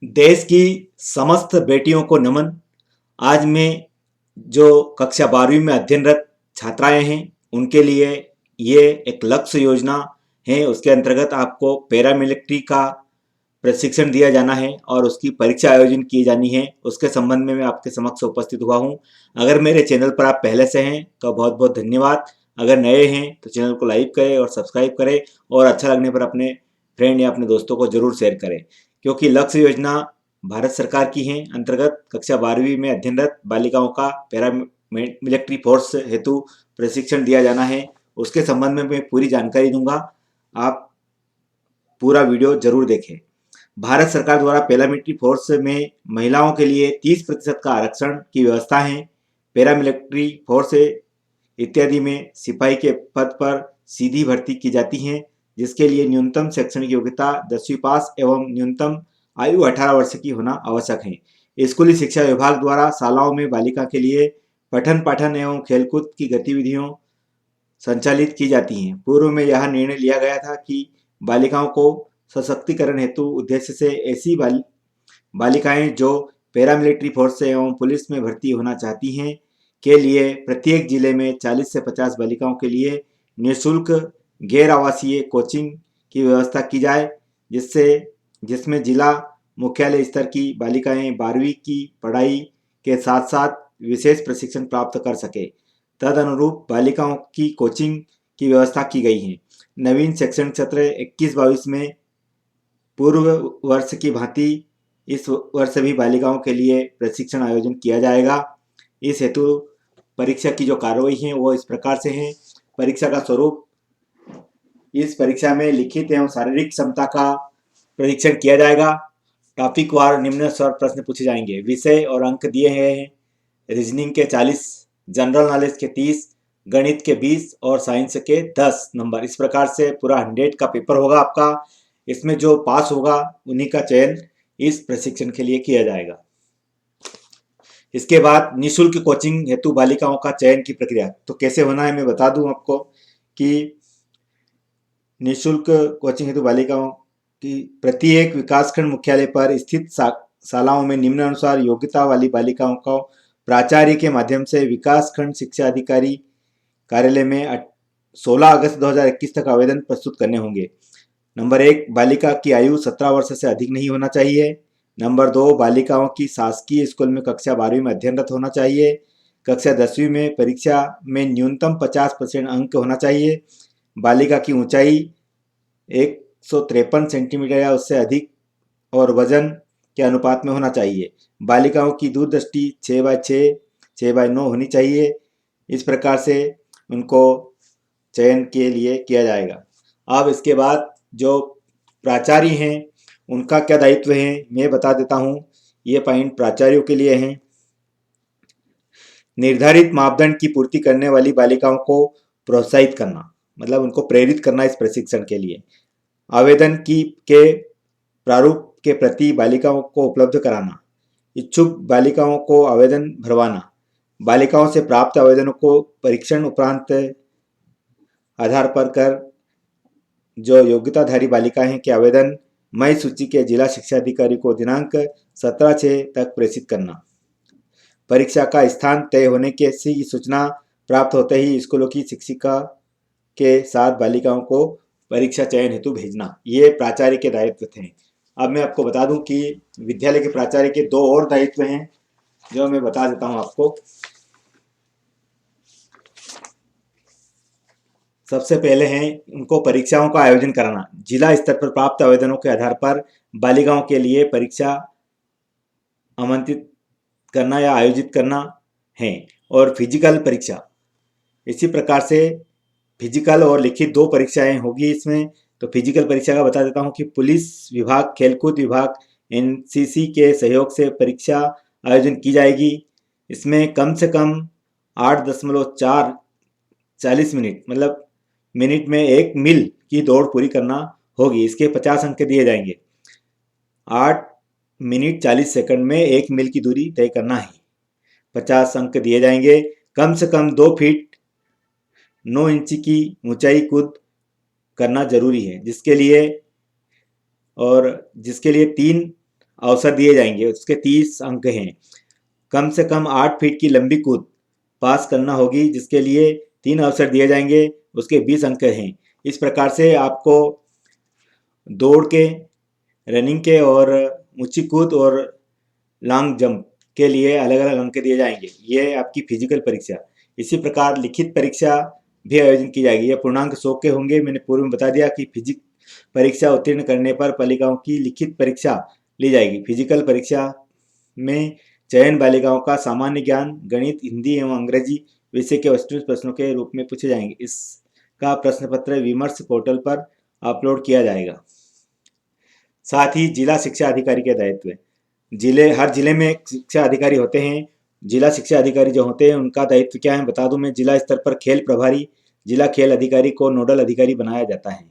देश की समस्त बेटियों को नमन। आज मैं जो कक्षा 12वीं में अध्ययनरत छात्राएं हैं उनके लिए ये एक लक्ष्य योजना है। उसके अंतर्गत आपको पैरामिलिट्री का प्रशिक्षण दिया जाना है और उसकी परीक्षा आयोजन की जानी है। उसके संबंध में मैं आपके समक्ष उपस्थित हुआ हूँ। अगर मेरे चैनल पर आप पहले से हैं तो बहुत बहुत धन्यवाद। अगर नए हैं तो चैनल को लाइक करें और सब्सक्राइब करें और अच्छा लगने पर अपने फ्रेंड या अपने दोस्तों को जरूर शेयर करें, क्योंकि लक्ष्य योजना भारत सरकार की है। अंतर्गत कक्षा 12वीं में अध्ययनरत बालिकाओं का पैरामिलिट्री फोर्स हेतु प्रशिक्षण दिया जाना है। उसके संबंध में मैं पूरी जानकारी दूंगा, आप पूरा वीडियो जरूर देखें। भारत सरकार द्वारा पैरामिलिट्री फोर्स में महिलाओं के लिए 30% का आरक्षण की व्यवस्था है। पैरामिलिट्री फोर्स इत्यादि में सिपाही के पद पर सीधी भर्ती की जाती है, जिसके लिए न्यूनतम शैक्षणिक योग्यता 10वीं पास एवं न्यूनतम आयु 18 वर्ष की होना आवश्यक है। स्कूली शिक्षा विभाग द्वारा शालाओं में बालिका के लिए पठन पाठन एवं खेलकूद की गतिविधियों संचालित की जाती हैं। पूर्व में यह निर्णय लिया गया था कि बालिकाओं को सशक्तिकरण हेतु उद्देश्य से ऐसी बालिकाएं जो पैरामिलिट्री फोर्स एवं पुलिस में भर्ती होना चाहती हैं के लिए प्रत्येक जिले में 40 से 50 बालिकाओं के लिए निःशुल्क गैर आवासीय कोचिंग की व्यवस्था की जाए, जिसमें जिला मुख्यालय स्तर की बालिकाएं 12वीं की पढ़ाई के साथ साथ विशेष प्रशिक्षण प्राप्त कर सके। तद अनुरूप बालिकाओं की कोचिंग की व्यवस्था की गई है। नवीन शैक्षणिक सत्र 21-22 में पूर्व वर्ष की भांति इस वर्ष भी बालिकाओं के लिए प्रशिक्षण आयोजन किया जाएगा। इस हेतु परीक्षा की जो कार्रवाई है वो इस प्रकार से है। परीक्षा का स्वरूप, इस परीक्षा में लिखित एवं शारीरिक क्षमता का परीक्षण किया जाएगा। टॉपिक वार निम्न स्वर प्रश्न पूछे जाएंगे। विषय और अंक दिए गए हैं। रीजनिंग के 40, जनरल नॉलेज के 30, गणित के 20 और साइंस के 10 नंबर। इस प्रकार से पूरा 100 का पेपर होगा आपका। इसमें जो पास होगा उन्हीं का चयन इस प्रशिक्षण के लिए किया जाएगा। इसके बाद निःशुल्क कोचिंग हेतु बालिकाओं का चयन की प्रक्रिया तो कैसे होना है मैं बता दूं आपको कि निःशुल्क कोचिंग हेतु बालिकाओं की प्रत्येक विकासखंड मुख्यालय पर स्थित शालाओं में निम्नानुसार योग्यता वाली बालिकाओं को प्राचार्य के माध्यम से विकासखंड शिक्षा अधिकारी कार्यालय में 16 अगस्त 2021 तक आवेदन प्रस्तुत करने होंगे। नंबर 1, बालिका की आयु 17 वर्ष से अधिक नहीं होना चाहिए। नंबर 2, बालिकाओं की शासकीय स्कूल में कक्षा 12वीं में अध्ययनरत होना चाहिए। कक्षा 10वीं में परीक्षा में न्यूनतम 50% अंक होना चाहिए। बालिका की ऊंचाई 153 सेंटीमीटर या उससे अधिक और वजन के अनुपात में होना चाहिए। बालिकाओं की दूरदृष्टि 6x6, 6x9 होनी चाहिए। इस प्रकार से उनको चयन के लिए किया जाएगा। अब इसके बाद जो प्राचार्य हैं उनका क्या दायित्व है मैं बता देता हूँ। ये पॉइंट प्राचार्यों के लिए हैं। निर्धारित मापदंड की पूर्ति करने वाली बालिकाओं को प्रोत्साहित करना, मतलब उनको प्रेरित करना इस प्रशिक्षण के लिए। आवेदन के प्रारूप के प्रति बालिकाओं को उपलब्ध कराना। इच्छुक बालिकाओं को आवेदन भरवाना। बालिकाओं से प्राप्त आवेदनों को परीक्षण उपरांत आधार पर कर जो योग्यताधारी बालिकाएं के आवेदन मई सूची के जिला शिक्षा अधिकारी को दिनांक 17/6 तक प्रेषित करना। परीक्षा का स्थान तय होने की सूचना प्राप्त होते ही स्कूलों की शिक्षिका के साथ बालिकाओं को परीक्षा चयन हेतु भेजना। ये प्राचार्य के दायित्व थे। अब मैं आपको बता दूं कि विद्यालय के प्राचार्य के 2 और दायित्व हैं जो मैं बता देता हूं आपको। सबसे पहले है उनको परीक्षाओं का आयोजन कराना। जिला स्तर पर प्राप्त आवेदनों के आधार पर बालिकाओं के लिए परीक्षा आमंत्रित करना या आयोजित करना है। और फिजिकल परीक्षा, इसी प्रकार से फिजिकल और लिखित 2 परीक्षाएं होगी इसमें। तो फिजिकल परीक्षा का बता देता हूं कि पुलिस विभाग, खेलकूद विभाग, एनसीसी के सहयोग से परीक्षा आयोजन की जाएगी। इसमें कम से कम 8.40 मिनट, मतलब मिनट में 1 मील की दौड़ पूरी करना होगी। इसके 50 अंक दिए जाएंगे। 8 मिनट 40 सेकंड में 1 मील की दूरी तय करना है, 50 अंक दिए जाएंगे। कम से कम 2 फीट 9 इंच की ऊंचाई कूद करना जरूरी है, जिसके लिए 3 अवसर दिए जाएंगे। उसके 30 अंक हैं। कम से कम 8 फीट की लंबी कूद पास करना होगी, जिसके लिए 3 अवसर दिए जाएंगे, उसके 20 अंक हैं। इस प्रकार से आपको दौड़ के, रनिंग के और ऊंची कूद और लॉन्ग जंप के लिए अलग अलग अंक दिए जाएंगे। ये आपकी फिजिकल परीक्षा। इसी प्रकार लिखित परीक्षा भी आयोजन की जाएगी। ये पूर्णांक 100 के होंगे। मैंने पूर्व में बता दिया कि फिजिक परीक्षा उत्तीर्ण करने पर बालिकाओं की लिखित परीक्षा ली जाएगी। फिजिकल परीक्षा में चयन बालिकाओं का सामान्य ज्ञान, गणित, हिंदी एवं अंग्रेजी विषय के वस्तुनिष्ठ प्रश्नों के रूप में पूछे जाएंगे। इसका प्रश्न पत्र विमर्श पोर्टल पर अपलोड किया जाएगा। साथ ही जिला शिक्षा अधिकारी के दायित्व है। हर जिले में एक शिक्षा अधिकारी होते हैं। जिला शिक्षा अधिकारी जो होते हैं उनका दायित्व क्या है बता दूं मैं। जिला स्तर पर खेल प्रभारी, जिला खेल अधिकारी को नोडल अधिकारी बनाया जाता है।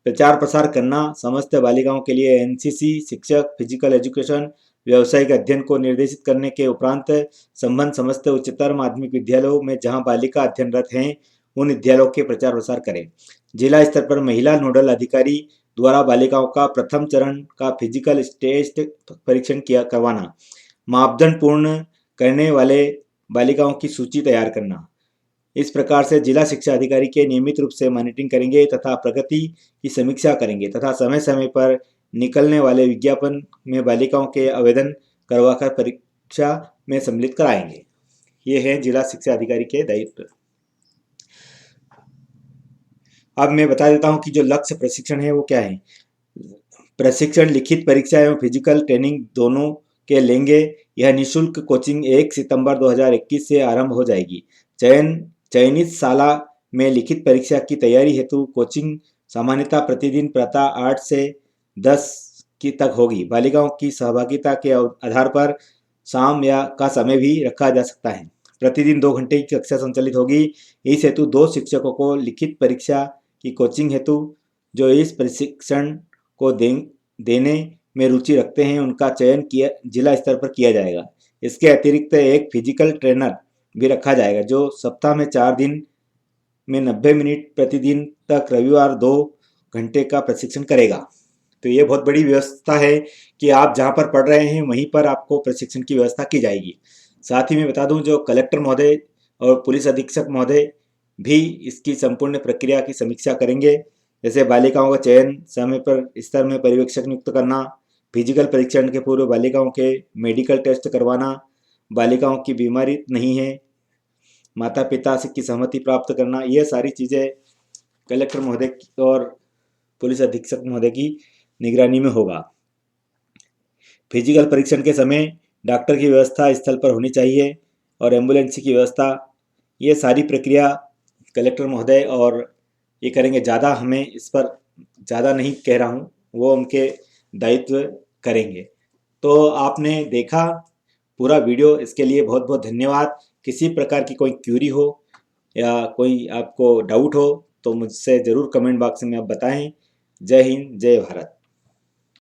प्रचार प्रसार करना, समस्त बालिकाओं के लिए एनसीसी शिक्षक, फिजिकल एजुकेशन, व्यावसायिक अध्ययन को निर्देशित करने के उपरांत संबंध समस्त उच्चतर माध्यमिक विद्यालयों में जहां बालिका अध्ययनरत हैं उन विद्यालयों के प्रचार प्रसार करें। जिला स्तर पर महिला नोडल अधिकारी द्वारा बालिकाओं का प्रथम चरण का फिजिकल टेस्ट परीक्षण करवाना, मापदंड पूर्ण करने वाले बालिकाओं की सूची तैयार करना। इस प्रकार से जिला शिक्षा अधिकारी के नियमित रूप से मॉनिटरिंग करेंगे तथा प्रगति की समीक्षा करेंगे तथा समय समय पर निकलने वाले विज्ञापन में बालिकाओं के आवेदन करवाकर परीक्षा में सम्मिलित कराएंगे। ये है जिला शिक्षा अधिकारी के दायित्व। अब मैं बता देता हूं कि जो लक्ष्य प्रशिक्षण है वो क्या है। प्रशिक्षण लिखित परीक्षा एवं फिजिकल ट्रेनिंग दोनों के लेंगे। यह निःशुल्क कोचिंग 1 सितंबर 2021 से आरंभ हो जाएगी। चयनित शाला में लिखित परीक्षा की तैयारी हेतु कोचिंग सामान्यतः प्रतिदिन प्रातः 8 से 10 की तक होगी। बालिकाओं की सहभागिता के आधार पर शाम या का समय भी रखा जा सकता है। प्रतिदिन 2 घंटे की कक्षा संचालित होगी। इस हेतु 2 शिक्षकों को लिखित परीक्षा की कोचिंग हेतु जो इस प्रशिक्षण को देने में रुचि रखते हैं उनका चयन जिला स्तर पर किया जाएगा। इसके अतिरिक्त एक फिजिकल ट्रेनर भी रखा जाएगा जो सप्ताह में 4 दिन में 90 मिनट प्रतिदिन तक रविवार 2 घंटे का प्रशिक्षण करेगा। तो ये बहुत बड़ी व्यवस्था है कि आप जहाँ पर पढ़ रहे हैं वहीं पर आपको प्रशिक्षण की व्यवस्था की जाएगी। साथ ही मैं बता दूं जो कलेक्टर महोदय और पुलिस अधीक्षक महोदय भी इसकी संपूर्ण प्रक्रिया की समीक्षा करेंगे। जैसे बालिकाओं का चयन, समय पर स्तर में पर्यवेक्षक नियुक्त करना, फिजिकल परीक्षण के पूर्व बालिकाओं के मेडिकल टेस्ट करवाना, बालिकाओं की बीमारी नहीं है, माता पिता की सहमति प्राप्त करना, ये सारी चीज़ें कलेक्टर महोदय और पुलिस अधीक्षक महोदय की निगरानी में होगा। फिजिकल परीक्षण के समय डॉक्टर की व्यवस्था स्थल पर होनी चाहिए और एम्बुलेंस की व्यवस्था। ये सारी प्रक्रिया कलेक्टर महोदय और ये करेंगे। ज़्यादा हमें इस पर ज़्यादा नहीं कह रहा हूँ, वो उनके दायित्व करेंगे। तो आपने देखा पूरा वीडियो, इसके लिए बहुत बहुत धन्यवाद। किसी प्रकार की कोई क्यूरी हो या कोई आपको डाउट हो तो मुझसे ज़रूर कमेंट बॉक्स में आप बताएं। जय हिंद, जय भारत।